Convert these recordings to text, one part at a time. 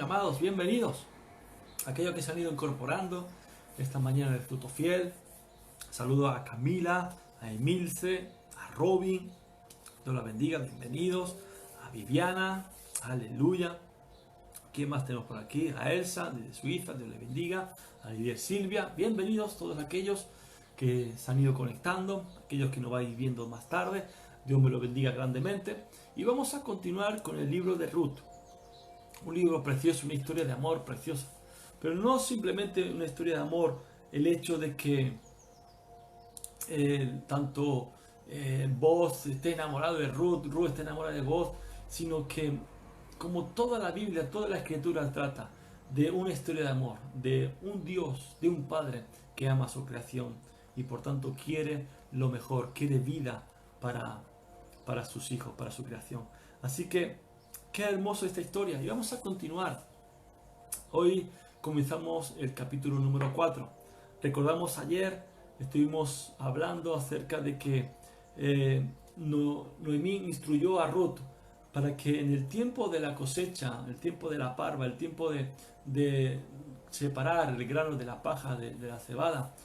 amados, bienvenidos. Aquellos que se han ido incorporando esta mañana del fruto fiel. Saludo a Camila, a Emilce, a Robin. Dios la bendiga, bienvenidos. A Viviana, aleluya. ¿Quién más tenemos por aquí? A Elsa, de Suiza, Dios le bendiga. A Lidia Silvia, bienvenidos todos aquellos que se han ido conectando, aquellos que nos vais viendo más tarde. Dios me lo bendiga grandemente. Y vamos a continuar con el libro de Ruth. Un libro precioso, una historia de amor preciosa. Pero no simplemente una historia de amor, el hecho de que tanto Boaz esté enamorado de Ruth, Ruth esté enamorada de Boaz, sino que como toda la Biblia, toda la Escritura trata de una historia de amor, de un Dios, de un Padre que ama a su creación y por tanto quiere lo mejor, quiere vida para sus hijos, para su creación. Así que qué hermosa esta historia y vamos a continuar. Hoy comenzamos el capítulo número 4. Recordamos ayer, estuvimos hablando acerca de que Noemí instruyó a Ruth para que en el tiempo de la cosecha, el tiempo de la parva, el tiempo de separar el grano de la paja, de la cebada,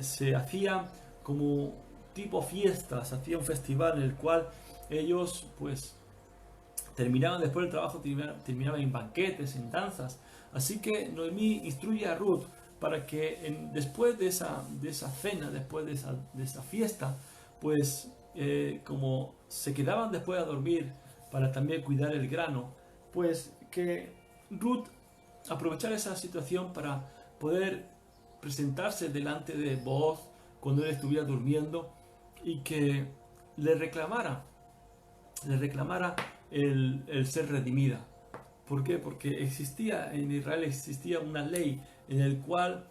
se hacía como tipo fiestas, hacía un festival en el cual ellos pues terminaban después del trabajo, terminaban en banquetes, en danzas. Así que Noemí instruye a Ruth para que después de esa cena, después de esa fiesta, pues como se quedaban después a dormir para también cuidar el grano, pues que Ruth aprovechara esa situación para poder presentarse delante de Boaz cuando él estuviera durmiendo y que le reclamara el ser redimida. ¿Por qué? Porque en Israel existía una ley en el cual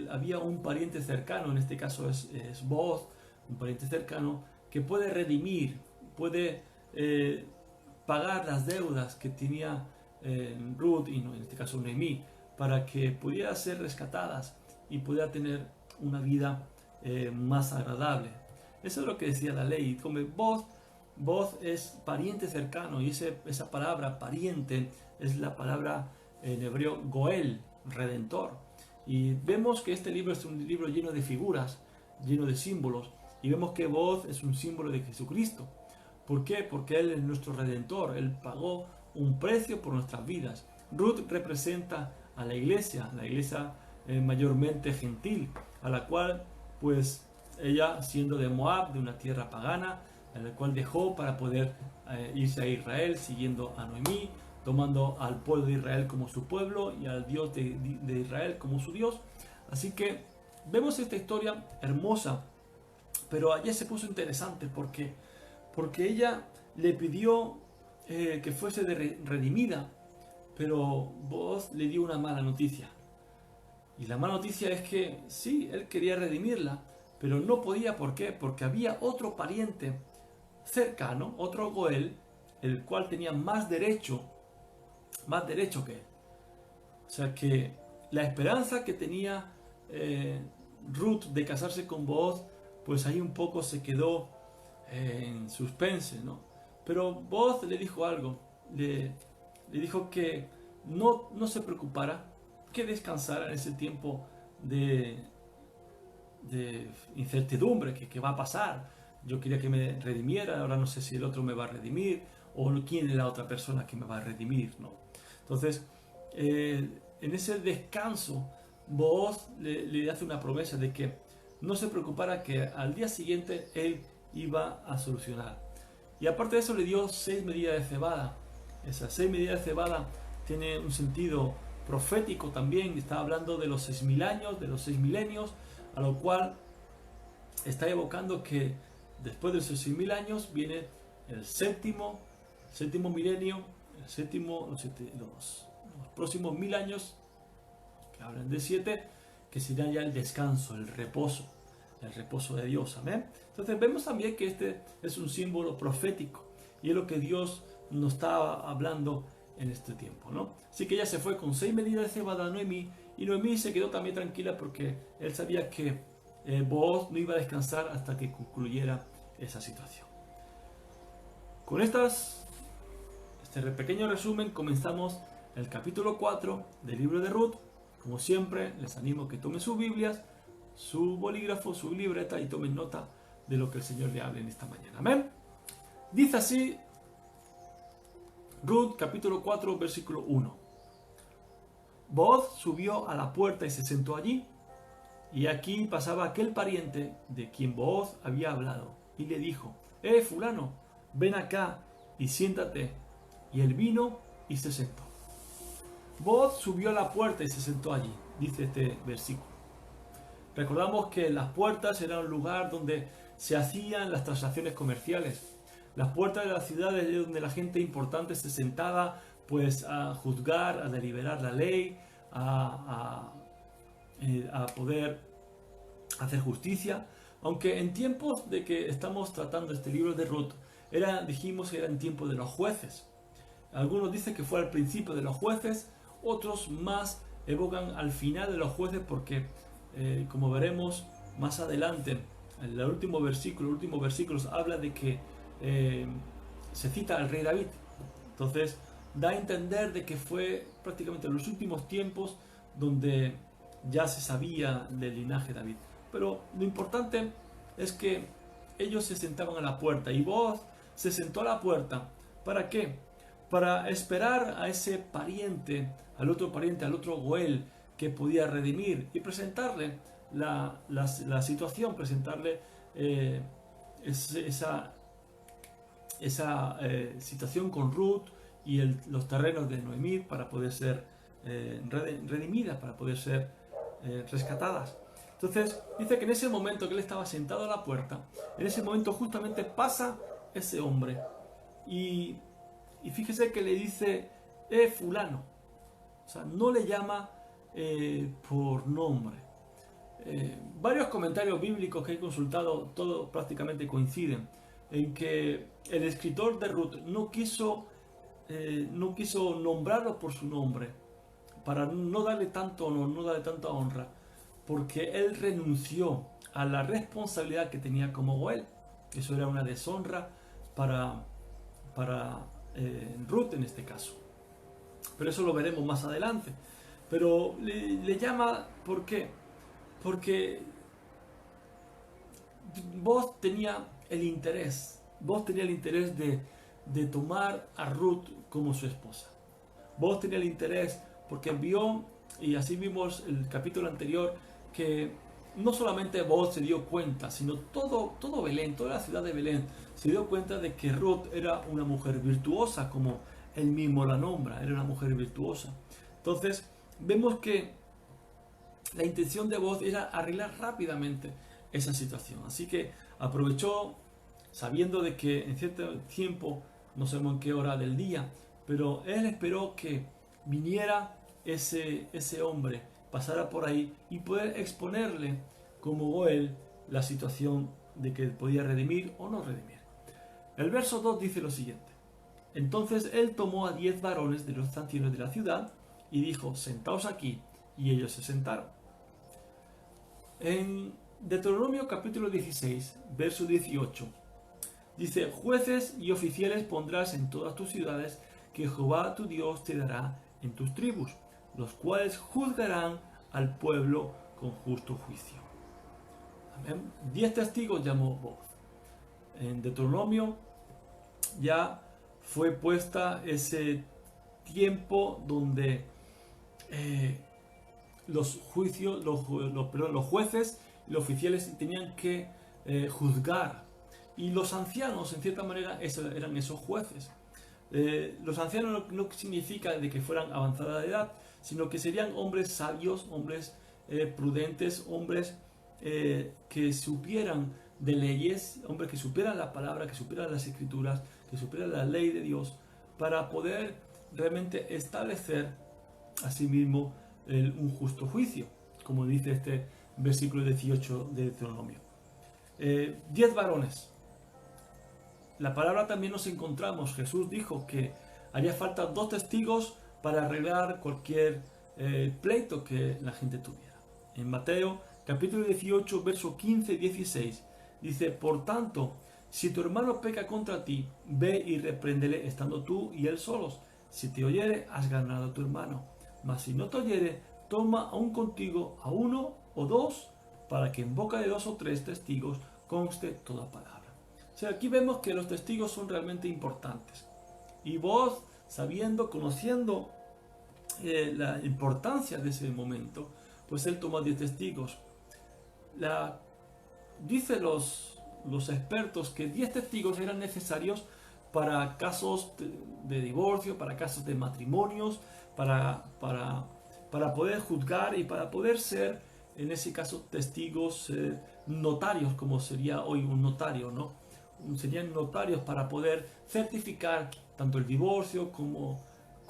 había un pariente cercano, en este caso es Boaz, un pariente cercano, que puede redimir, puede pagar las deudas que tenía Ruth y en este caso Noemí, para que pudieran ser rescatadas y pudiera tener una vida más agradable. Eso es lo que decía la ley. Como Boaz es pariente cercano y esa palabra pariente es la palabra en hebreo Goel, redentor. Y vemos que este libro es un libro lleno de figuras, lleno de símbolos, y vemos que Boaz es un símbolo de Jesucristo. ¿Por qué? Porque Él es nuestro redentor, Él pagó un precio por nuestras vidas. Ruth representa a la iglesia mayormente gentil, a la cual pues ella, siendo de Moab, de una tierra pagana, a la cual dejó para poder irse a Israel, siguiendo a Noemí, tomando al pueblo de Israel como su pueblo y al Dios de Israel como su Dios. Así que vemos esta historia hermosa, pero ayer se puso interesante porque ella le pidió que fuese redimida, pero Boaz le dio una mala noticia. Y la mala noticia es que sí, él quería redimirla, pero no podía. ¿Por qué? Porque había otro pariente cercano, otro Goel, el cual tenía más derecho que él. O sea que la esperanza que tenía Ruth de casarse con Boaz, pues ahí un poco se quedó en suspense, ¿no? Pero Boaz le dijo algo, le dijo que no se preocupara, que descansara en ese tiempo de incertidumbre, que va a pasar. Yo quería que me redimiera, ahora no sé si el otro me va a redimir o quién es la otra persona que me va a redimir, ¿no? Entonces, en ese descanso, Boaz le hace una promesa de que no se preocupara, que al día siguiente él iba a solucionar. Y aparte de eso le dio 6 medidas de cebada. Esas 6 medidas de cebada tiene un sentido profético también. Está hablando de los 6000 años, de los 6 milenios, a lo cual está evocando que después de esos 6000 años viene el séptimo milenio, los próximos 1000 años, que hablan de 7, que será ya el descanso, el reposo de Dios. Amén. Entonces vemos también que este es un símbolo profético y es lo que Dios nos estaba hablando en este tiempo, ¿no? Así que ella se fue con 6 medidas de cebada a Noemí, y Noemí se quedó también tranquila porque él sabía que Boaz no iba a descansar hasta que concluyera esa situación. Con este pequeño resumen comenzamos el capítulo 4 del libro de Ruth. Como siempre, les animo a que tomen sus Biblias, su bolígrafo, su libreta y tomen nota de lo que el Señor le hable en esta mañana. Amén. Dice así Ruth capítulo 4 versículo 1. Booz subió a la puerta y se sentó allí, y aquí pasaba aquel pariente de quien Booz había hablado, y le dijo: fulano, ven acá y siéntate. Y él vino y se sentó. Booz subió a la puerta y se sentó allí, dice este versículo. Recordamos que las puertas eran un lugar donde se hacían las transacciones comerciales. Las puertas de las ciudades es donde la gente importante se sentaba pues a juzgar, a deliberar la ley, a poder hacer justicia. Aunque en tiempos de que estamos tratando este libro de Ruth, dijimos que era en tiempo de los jueces. Algunos dicen que fue al principio de los jueces, otros más evocan al final de los jueces porque, como veremos más adelante, en el último versículo habla de que se cita al rey David. Entonces da a entender de que fue prácticamente en los últimos tiempos donde ya se sabía del linaje de David. Pero lo importante es que ellos se sentaban a la puerta y Booz se sentó a la puerta. ¿Para qué? Para esperar a ese pariente, al otro Goel que podía redimir y presentarle la situación, presentarle esa situación con Ruth y los terrenos de Noemí para poder ser redimidas, para poder ser rescatadas. Entonces dice que en ese momento que él estaba sentado a la puerta, en ese momento justamente pasa ese hombre y fíjese que le dice fulano, o sea, no le llama por nombre. Varios comentarios bíblicos que he consultado, todos prácticamente coinciden en que el escritor de Ruth no quiso nombrarlo por su nombre para no darle tanto honor, no darle tanta honra, porque él renunció a la responsabilidad que tenía como Goel. Eso era una deshonra para Ruth en este caso. Pero eso lo veremos más adelante. Pero le llama, ¿por qué? Porque Booz tenía el interés de tomar a Ruth como su esposa. Booz tenía el interés porque vio, y así vimos el capítulo anterior, que no solamente Booz se dio cuenta, sino todo Belén, toda la ciudad de Belén, se dio cuenta de que Ruth era una mujer virtuosa, como él mismo la nombra, era una mujer virtuosa. Entonces, vemos que la intención de Booz era arreglar rápidamente esa situación. Así que aprovechó, sabiendo de que en cierto tiempo, no sabemos en qué hora del día, pero él esperó que viniera ese hombre, pasara por ahí y poder exponerle como Goel la situación de que podía redimir o no redimir. El verso 2 dice lo siguiente: entonces él tomó a 10 varones de los ancianos de la ciudad y dijo: sentaos aquí, y ellos se sentaron. En Deuteronomio capítulo 16, verso 18, dice: jueces y oficiales pondrás en todas tus ciudades que Jehová tu Dios te dará en tus tribus, los cuales juzgarán al pueblo con justo juicio. Amén. 10 testigos llamó Booz. En Deuteronomio ya fue puesta ese tiempo donde los jueces y los oficiales tenían que juzgar, y los ancianos en cierta manera eran esos jueces. Los ancianos no significa de que fueran avanzada de edad, sino que serían hombres sabios, hombres prudentes, hombres que supieran de leyes, hombres que supieran la palabra, que supieran las escrituras, que supieran la ley de Dios, para poder realmente establecer a sí mismo un justo juicio, como dice este versículo 18 de Deuteronomio. 10 varones. La palabra también nos encontramos, Jesús dijo que haría falta 2 testigos para arreglar cualquier pleito que la gente tuviera. En Mateo capítulo 18, verso 15 y 16, dice: por tanto, si tu hermano peca contra ti, ve y repréndele estando tú y él solos. Si te oyere, has ganado a tu hermano. Mas si no te oyere, toma aún contigo a uno o dos, para que en boca de 2 o 3 testigos conste toda palabra. O sea, aquí vemos que los testigos son realmente importantes. Y vos, sabiendo, conociendo la importancia de ese momento, pues él toma 10 testigos. Dice los expertos que 10 testigos eran necesarios para casos de divorcio, para casos de matrimonios, para poder juzgar y para poder ser, en ese caso, testigos notarios, como sería hoy un notario, ¿no? Serían notarios para poder certificar tanto el divorcio como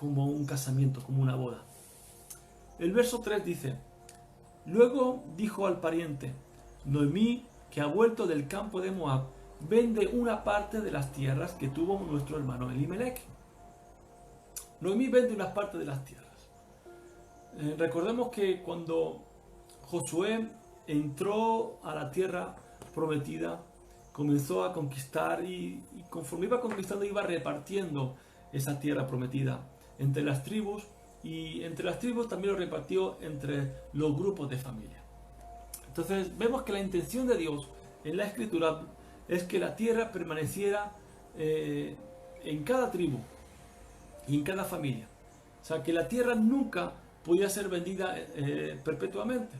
un casamiento, como una boda. El verso 3 dice: luego dijo al pariente: Noemí, que ha vuelto del campo de Moab, vende una parte de las tierras que tuvo nuestro hermano Elimelech. Noemí vende una parte de las tierras. Recordemos que cuando Josué entró a la tierra prometida, comenzó a conquistar y conforme iba conquistando iba repartiendo esa tierra prometida entre las tribus, y entre las tribus también lo repartió entre los grupos de familia. Entonces vemos que la intención de Dios en la escritura es que la tierra permaneciera en cada tribu y en cada familia. O sea, que la tierra nunca podía ser vendida perpetuamente.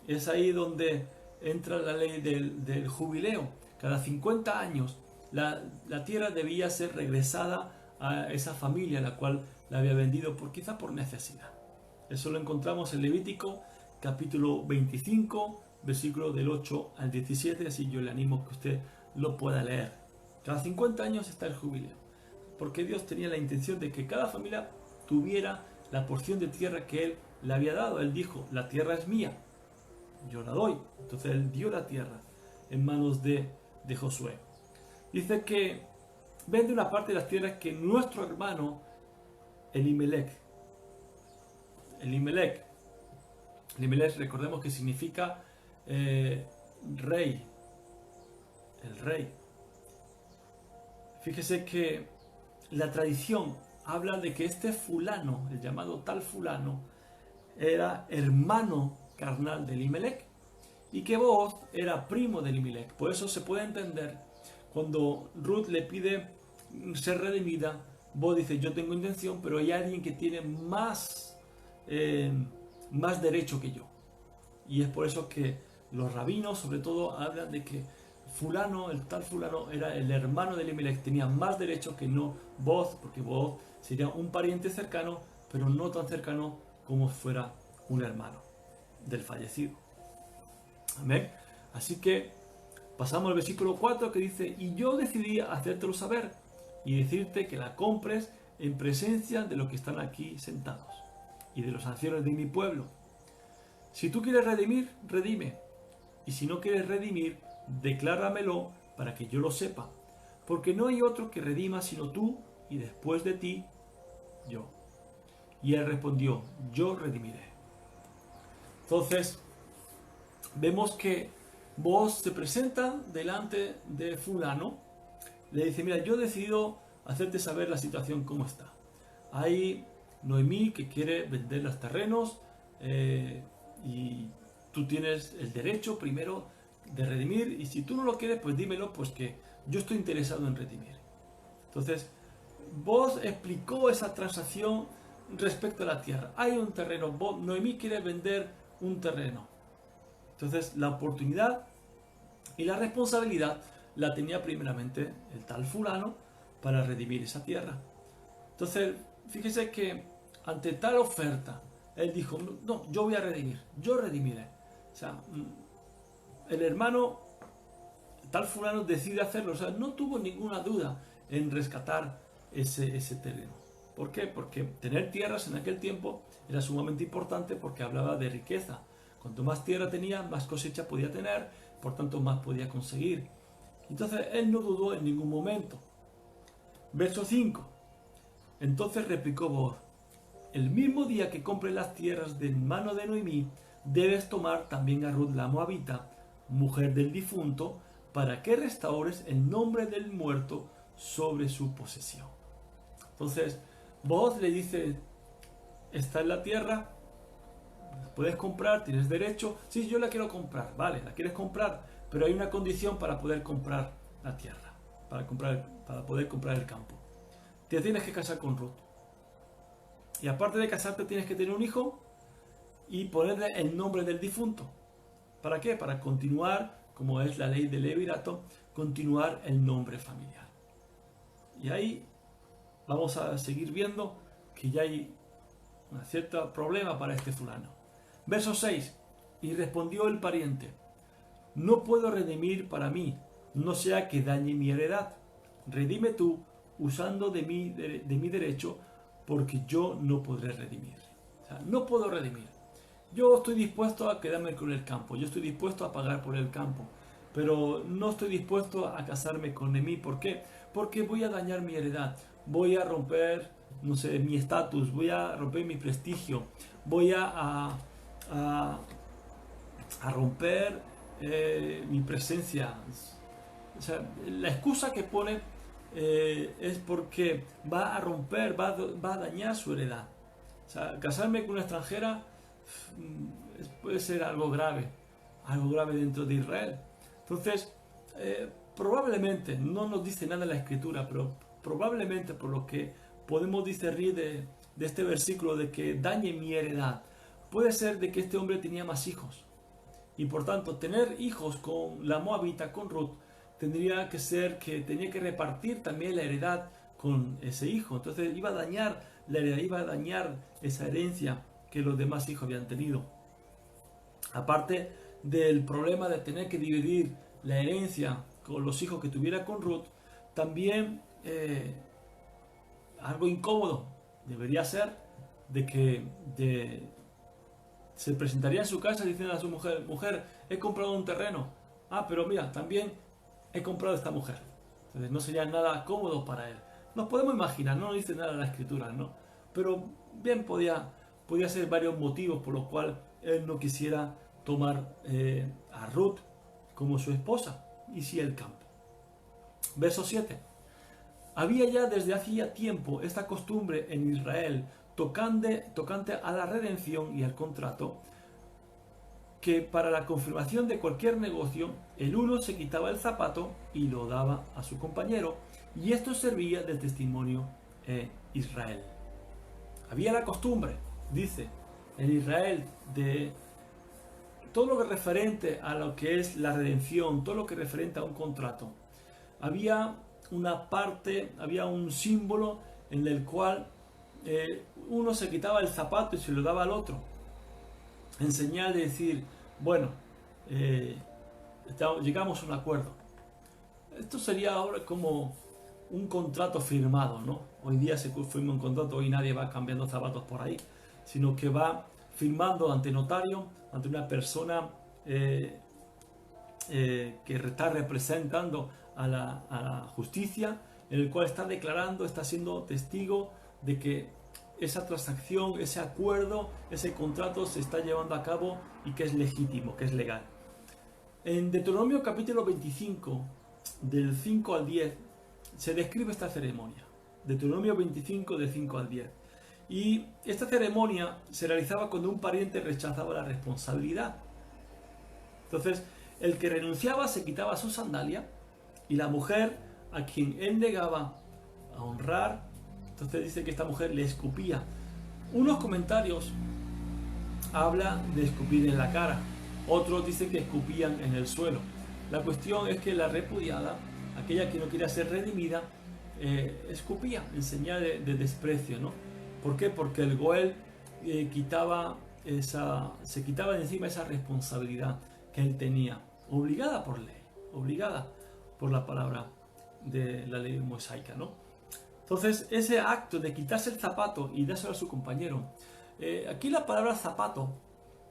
Es ahí donde entra la ley del jubileo. Cada 50 años la tierra debía ser regresada a esa familia a la cual la había vendido, quizá por necesidad. Eso lo encontramos en Levítico capítulo 25, versículo del 8 al 17, así yo le animo a que usted lo pueda leer. Cada 50 años está el jubileo, porque Dios tenía la intención de que cada familia tuviera la porción de tierra que Él le había dado. Él dijo: la tierra es mía, yo la doy. Entonces Él dio la tierra en manos de Josué. Dice que vende una parte de las tierras que nuestro hermano Elimelech, recordemos que significa rey, el rey. Fíjese que la tradición habla de que este fulano, el llamado tal fulano, era hermano carnal de Elimelech y que Booz era primo de Elimelech. Por eso se puede entender cuando Ruth le pide ser redimida, Booz dice: yo tengo intención, pero hay alguien que tiene más derecho que yo. Y es por eso que los rabinos, sobre todo, hablan de que fulano, el tal fulano, era el hermano de Elimelech, tenía más derecho que no Booz, porque Booz sería un pariente cercano, pero no tan cercano como fuera un hermano del fallecido. Amén. Así que pasamos al versículo 4, que dice: y yo decidí hacértelo saber y decirte que la compres en presencia de los que están aquí sentados y de los ancianos de mi pueblo. Si tú quieres redimir, redime, y si no quieres redimir, decláramelo para que yo lo sepa, porque no hay otro que redima sino tú, y después de ti, yo. Y él respondió: yo redimiré. Entonces, vemos que Booz se presenta delante de fulano, le dice: mira, yo he decidido hacerte saber la situación cómo está. Hay Noemí que quiere vender los terrenos y tú tienes el derecho primero de redimir, y si tú no lo quieres, pues dímelo, pues que yo estoy interesado en redimir. Entonces, Booz explicó esa transacción respecto a la tierra. Hay un terreno, Noemí quiere vender un terreno. Entonces, la oportunidad y la responsabilidad la tenía primeramente el tal fulano para redimir esa tierra. Entonces, fíjese que ante tal oferta, él dijo: no, yo voy a redimir, yo redimiré. O sea, el hermano, tal fulano, decide hacerlo. O sea, no tuvo ninguna duda en rescatar ese terreno. ¿Por qué? Porque tener tierras en aquel tiempo era sumamente importante, porque hablaba de riqueza. Cuanto más tierra tenía, más cosecha podía tener, por tanto más podía conseguir. Entonces él no dudó en ningún momento. Verso 5. Entonces replicó Booz: el mismo día que compres las tierras de mano de Noemí, debes tomar también a Ruth la Moabita, mujer del difunto, para que restaures el nombre del muerto sobre su posesión. Entonces, Booz le dice, está en la tierra, puedes comprar, tienes derecho. Sí, yo la quiero comprar, vale, la quieres comprar, pero hay una condición para poder comprar la tierra, para poder comprar el campo. Te tienes que casar con Ruth. Y aparte de casarte tienes que tener un hijo y ponerle el nombre del difunto. ¿Para qué? Para continuar, como es la ley del levirato, continuar el nombre familiar. Y ahí vamos a seguir viendo que ya hay un cierto problema para este fulano. Verso 6. Y respondió el pariente, no puedo redimir para mí, no sea que dañe mi heredad. Redime tú, usando de mi derecho, porque yo no podré redimir. O sea, no puedo redimir. Yo estoy dispuesto a quedarme con el campo, yo estoy dispuesto a pagar por el campo, pero no estoy dispuesto a casarme con Noemí. ¿Por qué? Porque voy a dañar mi heredad, voy a romper, no sé, mi estatus, voy a romper mi prestigio, voy a romper mi presencia. O sea, la excusa que pone es porque va a romper, va a dañar su heredad. O sea, casarme con una extranjera puede ser algo grave dentro de Israel. Entonces, probablemente, no nos dice nada en la escritura, pero probablemente por lo que podemos discernir de este versículo de que dañe mi heredad, puede ser de que este hombre tenía más hijos. Y por tanto, tener hijos con la moabita, con Ruth, tendría que ser que tenía que repartir también la heredad con ese hijo. Entonces iba a dañar la heredad, iba a dañar esa herencia que los demás hijos habían tenido. Aparte del problema de tener que dividir la herencia con los hijos que tuviera con Ruth, también algo incómodo debería ser de que se presentaría en su casa diciendo a su mujer, mujer, he comprado un terreno. Ah, pero mira, también he comprado esta mujer. Entonces no sería nada cómodo para él. Nos podemos imaginar, no dice nada en la escritura, ¿no? Pero bien podía ser varios motivos por los cuales él no quisiera tomar a Ruth como su esposa y sí el campo. Verso 7. Había ya desde hacía tiempo esta costumbre en Israel tocante a la redención y al contrato, que para la confirmación de cualquier negocio, el uno se quitaba el zapato y lo daba a su compañero, y esto servía de testimonio en Israel. Había la costumbre, dice, en Israel, de todo lo que referente a lo que es la redención, todo lo que referente a un contrato. Había una parte, había un símbolo en el cual uno se quitaba el zapato y se lo daba al otro, en señal de decir, bueno, llegamos a un acuerdo. Esto sería ahora como un contrato firmado, ¿no? Hoy día se firma un contrato, hoy nadie va cambiando zapatos por ahí, sino que va firmando ante notario, ante una persona que está representando a la justicia, en el cual está declarando, está siendo testigo de que esa transacción, ese acuerdo, ese contrato se está llevando a cabo y que es legítimo, que es legal. En Deuteronomio capítulo 25, del 5 al 10, se describe esta ceremonia. Deuteronomio 25, del 5 al 10. Y esta ceremonia se realizaba cuando un pariente rechazaba la responsabilidad. Entonces, el que renunciaba se quitaba su sandalia y la mujer a quien él negaba a honrar, entonces dice que esta mujer le escupía. Unos comentarios hablan de escupir en la cara, otros dicen que escupían en el suelo. La cuestión es que la repudiada, aquella que no quería ser redimida, escupía en señal de desprecio, ¿no? ¿Por qué? Porque el Goel se quitaba de encima esa responsabilidad que él tenía, obligada por ley, obligada por la palabra de la ley mosaica, ¿no? Entonces, ese acto de quitarse el zapato y dárselo a su compañero, aquí la palabra zapato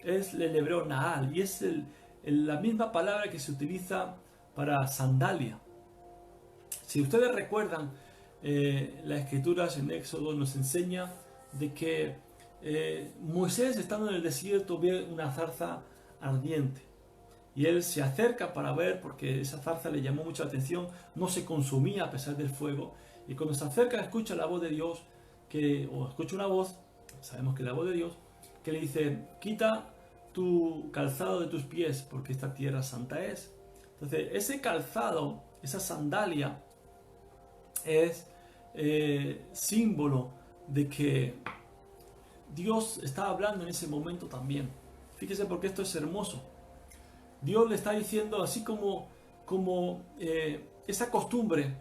es el hebreo naal y es la misma palabra que se utiliza para sandalia. Si ustedes recuerdan, las escrituras en Éxodo nos enseña de que Moisés, estando en el desierto, ve una zarza ardiente y él se acerca para ver, porque esa zarza le llamó mucha atención, no se consumía a pesar del fuego, y cuando se acerca escucha la voz de Dios o escucha una voz, sabemos que es la voz de Dios, que le dice, quita tu calzado de tus pies, porque esta tierra santa es. Entonces, ese calzado, esa sandalia, es símbolo de que Dios está hablando en ese momento también. Fíjese porque esto es hermoso. Dios le está diciendo, así como esa costumbre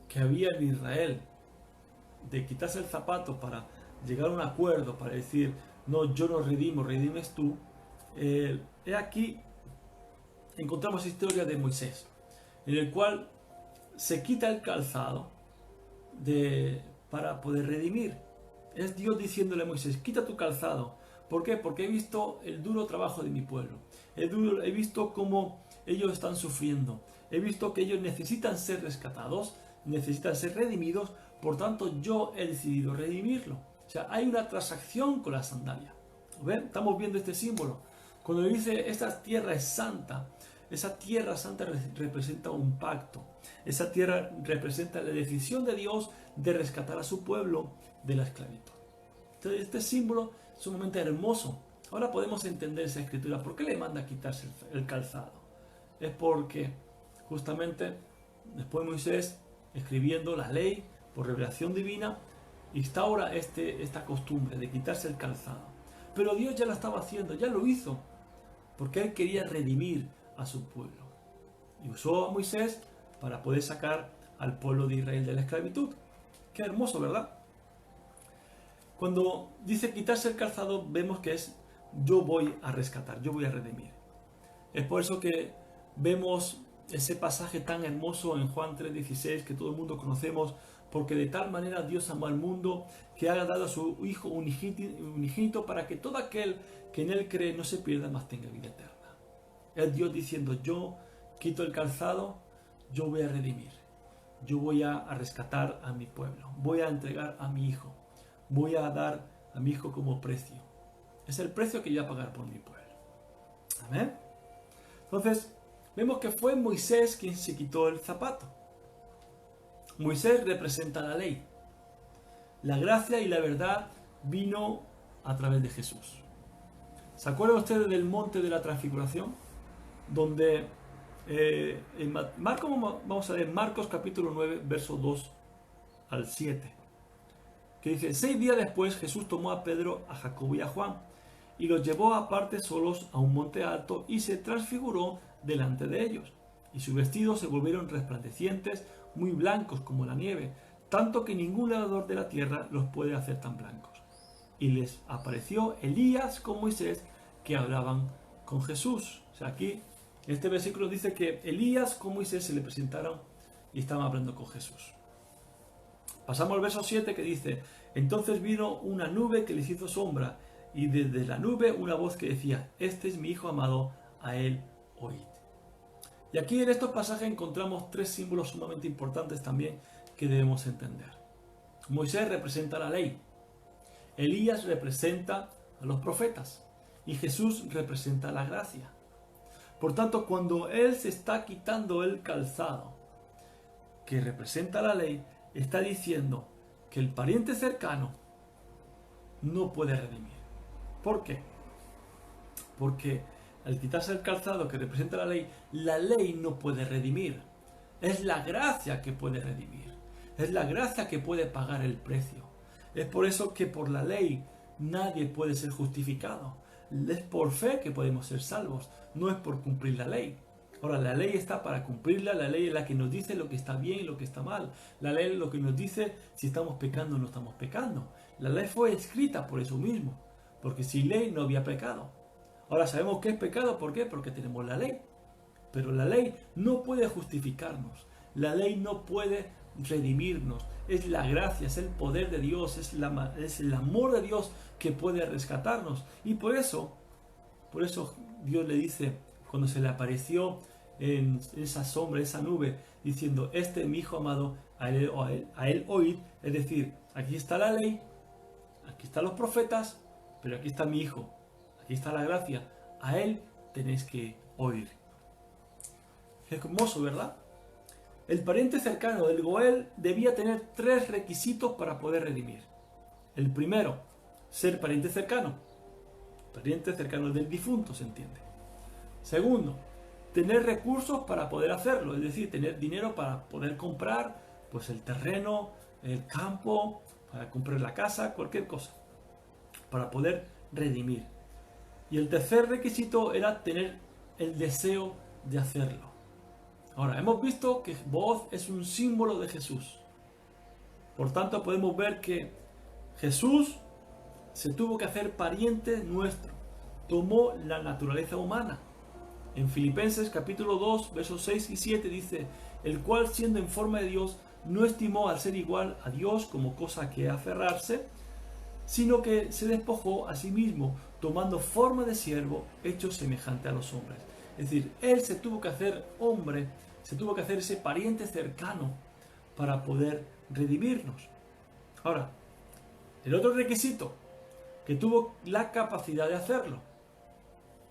que había en Israel, de quitarse el zapato para llegar a un acuerdo, para decir, no, yo no redimo, redimes tú. Aquí encontramos la historia de Moisés, en el cual se quita el calzado para poder redimir. Es Dios diciéndole a Moisés, quita tu calzado. ¿Por qué? Porque he visto el duro trabajo de mi pueblo. He visto cómo ellos están sufriendo. He visto que ellos necesitan ser rescatados, necesitan ser redimidos. Por tanto, yo he decidido redimirlo. O sea, hay una transacción con la sandalia. ¿Ven? Estamos viendo este símbolo. Cuando dice, esta tierra es santa, esa tierra santa representa un pacto. Esa tierra representa la decisión de Dios de rescatar a su pueblo de la esclavitud. Entonces, este símbolo es sumamente hermoso. Ahora podemos entender esa escritura. ¿Por qué le manda a quitarse el calzado? Es porque justamente después Moisés, escribiendo la ley por revelación divina, instaura esta costumbre de quitarse el calzado. Pero Dios ya lo estaba haciendo, ya lo hizo, porque Él quería redimir a su pueblo. Y usó a Moisés para poder sacar al pueblo de Israel de la esclavitud. Qué hermoso, ¿verdad? Cuando dice quitarse el calzado, vemos que es yo voy a rescatar, yo voy a redimir. Es por eso que vemos ese pasaje tan hermoso en Juan 3:16 que todo el mundo conocemos, porque de tal manera Dios amó al mundo que ha dado a su Hijo unigénito para que todo aquel que en Él cree no se pierda, mas tenga vida eterna. Es Dios diciendo, yo quito el calzado, yo voy a redimir, yo voy a rescatar a mi pueblo, voy a entregar a mi Hijo, voy a dar a mi Hijo como precio. Es el precio que yo voy a pagar por mi pueblo. Amén. Entonces, vemos que fue Moisés quien se quitó el zapato. Moisés representa la ley. La gracia y la verdad vino a través de Jesús. ¿Se acuerdan ustedes del monte de la transfiguración? Donde vamos a leer Marcos capítulo 9, verso 2 al 7. Que dice, 6 días después Jesús tomó a Pedro, a Jacobo y a Juan y los llevó aparte solos a un monte alto y se transfiguró delante de ellos. Y sus vestidos se volvieron resplandecientes, muy blancos como la nieve, tanto que ningún lavador de la tierra los puede hacer tan blancos. Y les apareció Elías con Moisés que hablaban con Jesús. O sea, aquí en este versículo dice que Elías con Moisés se le presentaron y estaban hablando con Jesús. Pasamos al verso 7 que dice, entonces vino una nube que les hizo sombra y desde la nube una voz que decía, este es mi Hijo amado, a él oíd. Y aquí en estos pasajes encontramos 3 símbolos sumamente importantes también que debemos entender. Moisés representa la ley, Elías representa a los profetas y Jesús representa la gracia. Por tanto, cuando Él se está quitando el calzado que representa la ley, está diciendo que el pariente cercano no puede redimir. ¿Por qué? Porque al quitarse el calzado que representa la ley no puede redimir. Es la gracia que puede redimir. Es la gracia que puede pagar el precio. Es por eso que por la ley nadie puede ser justificado. Es por fe que podemos ser salvos, no es por cumplir la ley. Ahora, la ley está para cumplirla, la ley es la que nos dice lo que está bien y lo que está mal. La ley es lo que nos dice si estamos pecando o no estamos pecando. La ley fue escrita por eso mismo, porque sin ley no había pecado. Ahora sabemos qué es pecado, ¿por qué? Porque tenemos la ley. Pero la ley no puede justificarnos, la ley no puede redimirnos. Es la gracia, es el poder de Dios, es el amor de Dios que puede rescatarnos. Y por eso Dios le dice, cuando se le apareció en esa sombra, esa nube, diciendo, este es mi Hijo amado, a él oíd. Es decir, aquí está la ley, aquí están los profetas, pero aquí está mi Hijo, aquí está la gracia, a Él tenéis que oír. Es hermoso, ¿verdad? El pariente cercano del Goel debía tener 3 requisitos para poder redimir. El primero, ser pariente cercano del difunto, se entiende. Segundo, tener recursos para poder hacerlo, es decir, tener dinero para poder comprar pues el terreno, el campo, para comprar la casa, cualquier cosa, para poder redimir. Y el tercer requisito era tener el deseo de hacerlo. Ahora, hemos visto que Booz es un símbolo de Jesús. Por tanto, podemos ver que Jesús se tuvo que hacer pariente nuestro. Tomó la naturaleza humana. En Filipenses capítulo 2, versos 6 y 7 dice, el cual siendo en forma de Dios, no estimó al ser igual a Dios como cosa que aferrarse, sino que se despojó a sí mismo, tomando forma de siervo, hecho semejante a los hombres. Es decir, Él se tuvo que hacer hombre, se tuvo que hacer ese pariente cercano para poder redimirnos. Ahora, el otro requisito, que tuvo la capacidad de hacerlo.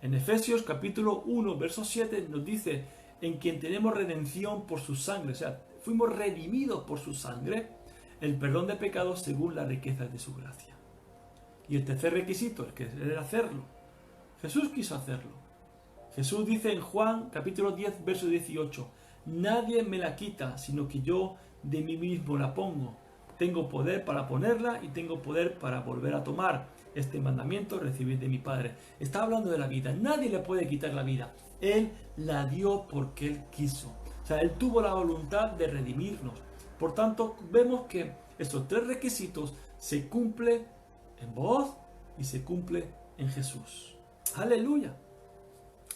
En Efesios capítulo 1, verso 7 nos dice, en quien tenemos redención por su sangre, o sea, fuimos redimidos por su sangre, el perdón de pecados según la riqueza de su gracia. Y el tercer requisito, el que era hacerlo. Jesús quiso hacerlo. Jesús dice en Juan capítulo 10, verso 18, nadie me la quita, sino que yo de mí mismo la pongo. Tengo poder para ponerla y tengo poder para volver a tomar. Este mandamiento recibid de mi Padre. Está hablando de la vida. Nadie le puede quitar la vida. Él la dio porque Él quiso. O sea, Él tuvo la voluntad de redimirnos. Por tanto, vemos que estos tres requisitos se cumplen en Booz y se cumple en Jesús. ¡Aleluya!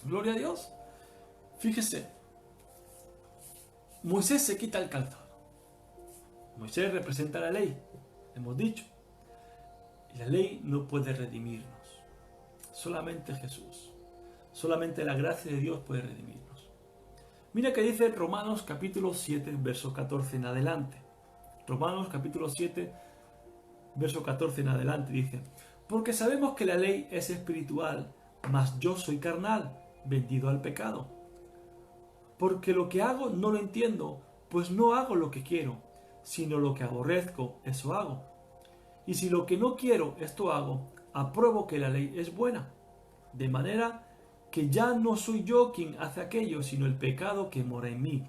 ¡Gloria a Dios! Fíjese, Moisés se quita el calzado. Moisés representa la ley, hemos dicho. Y la ley no puede redimirnos. Solamente Jesús. Solamente la gracia de Dios puede redimirnos. Mira que dice Romanos capítulo 7, verso 14 en adelante. Romanos capítulo 7, verso 14 en adelante dice, porque sabemos que la ley es espiritual, mas yo soy carnal, vendido al pecado. Porque lo que hago no lo entiendo, pues no hago lo que quiero, sino lo que aborrezco, eso hago. Y si lo que no quiero, esto hago, apruebo que la ley es buena. De manera que ya no soy yo quien hace aquello, sino el pecado que mora en mí.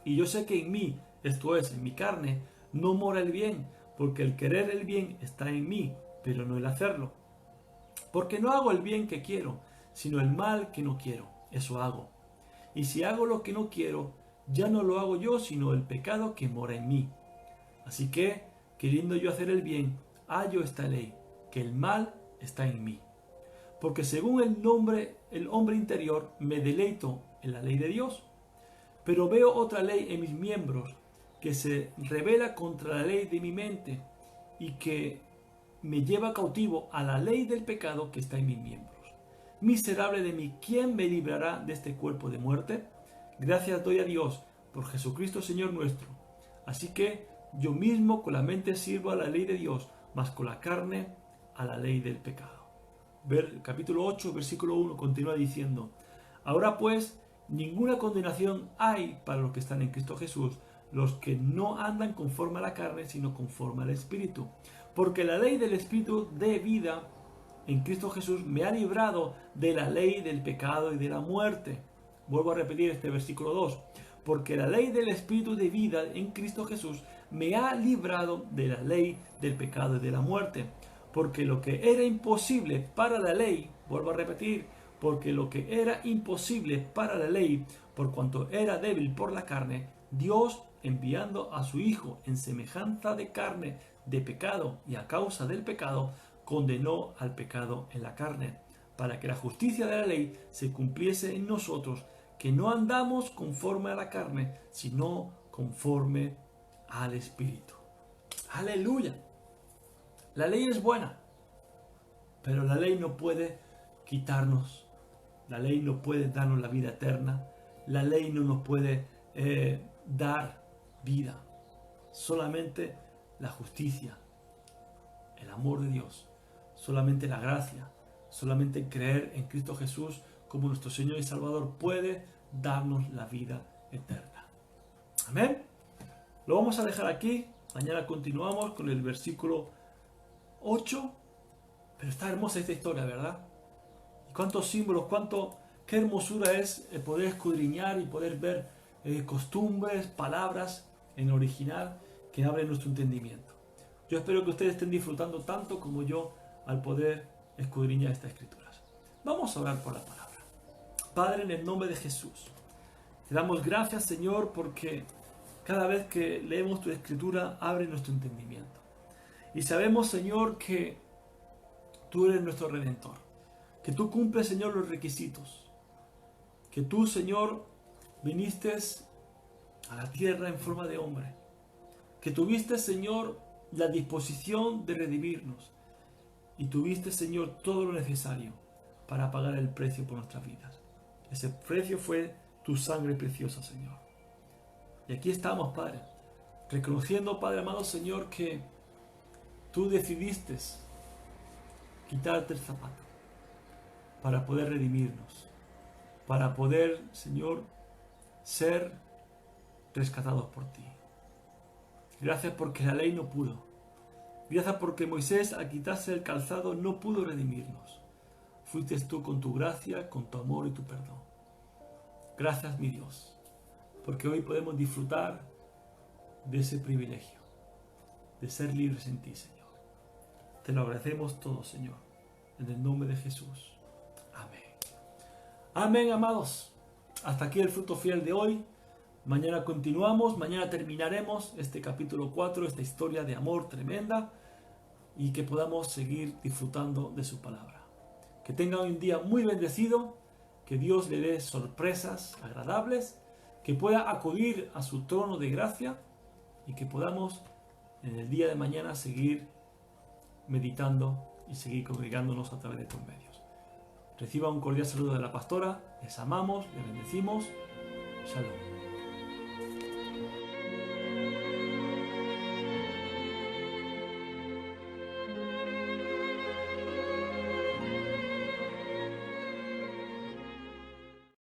Y yo sé que en mí, esto es, en mi carne, no mora el bien, porque el querer el bien está en mí, pero no el hacerlo. Porque no hago el bien que quiero, sino el mal que no quiero, eso hago. Y si hago lo que no quiero, ya no lo hago yo, sino el pecado que mora en mí. Así que, queriendo yo hacer el bien, hallo esta ley, que el mal está en mí. Porque según el hombre interior, me deleito en la ley de Dios. Pero veo otra ley en mis miembros, que se rebela contra la ley de mi mente, y que me lleva cautivo a la ley del pecado que está en mis miembros. Miserable de mí, ¿quién me librará de este cuerpo de muerte? Gracias doy a Dios por Jesucristo Señor nuestro. Así que yo mismo con la mente sirvo a la ley de Dios, mas con la carne a la ley del pecado. Capítulo 8, versículo 1 continúa diciendo, ahora pues ninguna condenación hay para los que están en Cristo Jesús, los que no andan conforme a la carne, sino conforme al Espíritu. Porque la ley del Espíritu de vida en Cristo Jesús me ha librado de la ley del pecado y de la muerte. Vuelvo a repetir este versículo 2. Porque la ley del Espíritu de vida en Cristo Jesús me ha librado de la ley del pecado y de la muerte. Porque lo que era imposible para la ley, vuelvo a repetir, porque lo que era imposible para la ley, por cuanto era débil por la carne, Dios, enviando a su Hijo en semejanza de carne, de pecado y a causa del pecado, condenó al pecado en la carne, para que la justicia de la ley se cumpliese en nosotros, que no andamos conforme a la carne, sino conforme al Espíritu. ¡Aleluya! La ley es buena, pero la ley no puede quitarnos, la ley no puede darnos la vida eterna, la ley no nos puede dar vida, solamente la justicia, el amor de Dios, solamente la gracia, solamente creer en Cristo Jesús como nuestro Señor y Salvador puede darnos la vida eterna. Amén. Lo vamos a dejar aquí. Mañana continuamos con el versículo 8, pero está hermosa esta historia, ¿verdad? Y cuántos símbolos, qué hermosura es poder escudriñar y poder ver costumbres, palabras en original que abren nuestro entendimiento. Yo espero que ustedes estén disfrutando tanto como yo al poder escudriñar estas escrituras. Vamos a orar por la palabra. Padre, en el nombre de Jesús, te damos gracias, Señor, porque cada vez que leemos tu escritura abre nuestro entendimiento. Y sabemos, Señor, que tú eres nuestro Redentor, que tú cumples, Señor, los requisitos, que tú, Señor, viniste a la tierra en forma de hombre, que tuviste, Señor, la disposición de redimirnos y tuviste, Señor, todo lo necesario para pagar el precio por nuestras vidas. Ese precio fue tu sangre preciosa, Señor. Y aquí estamos, Padre, reconociendo, Padre amado, Señor, que tú decidiste quitarte el zapato para poder redimirnos, para poder, Señor, ser rescatados por ti. Gracias porque la ley no pudo. Gracias porque Moisés, al quitarse el calzado, no pudo redimirnos. Fuiste tú con tu gracia, con tu amor y tu perdón. Gracias, mi Dios, porque hoy podemos disfrutar de ese privilegio, de ser libres en ti, Señor. Te lo agradecemos todo, Señor, en el nombre de Jesús. Amén. Amén, amados. Hasta aquí el fruto fiel de hoy. Mañana continuamos, mañana terminaremos este capítulo 4, esta historia de amor tremenda, y que podamos seguir disfrutando de su palabra. Que tengan un día muy bendecido, que Dios le dé sorpresas agradables, que pueda acudir a su trono de gracia y que podamos en el día de mañana seguir meditando y seguir congregándonos a través de estos medios. Reciba un cordial saludo de la pastora, les amamos, les bendecimos. Shalom.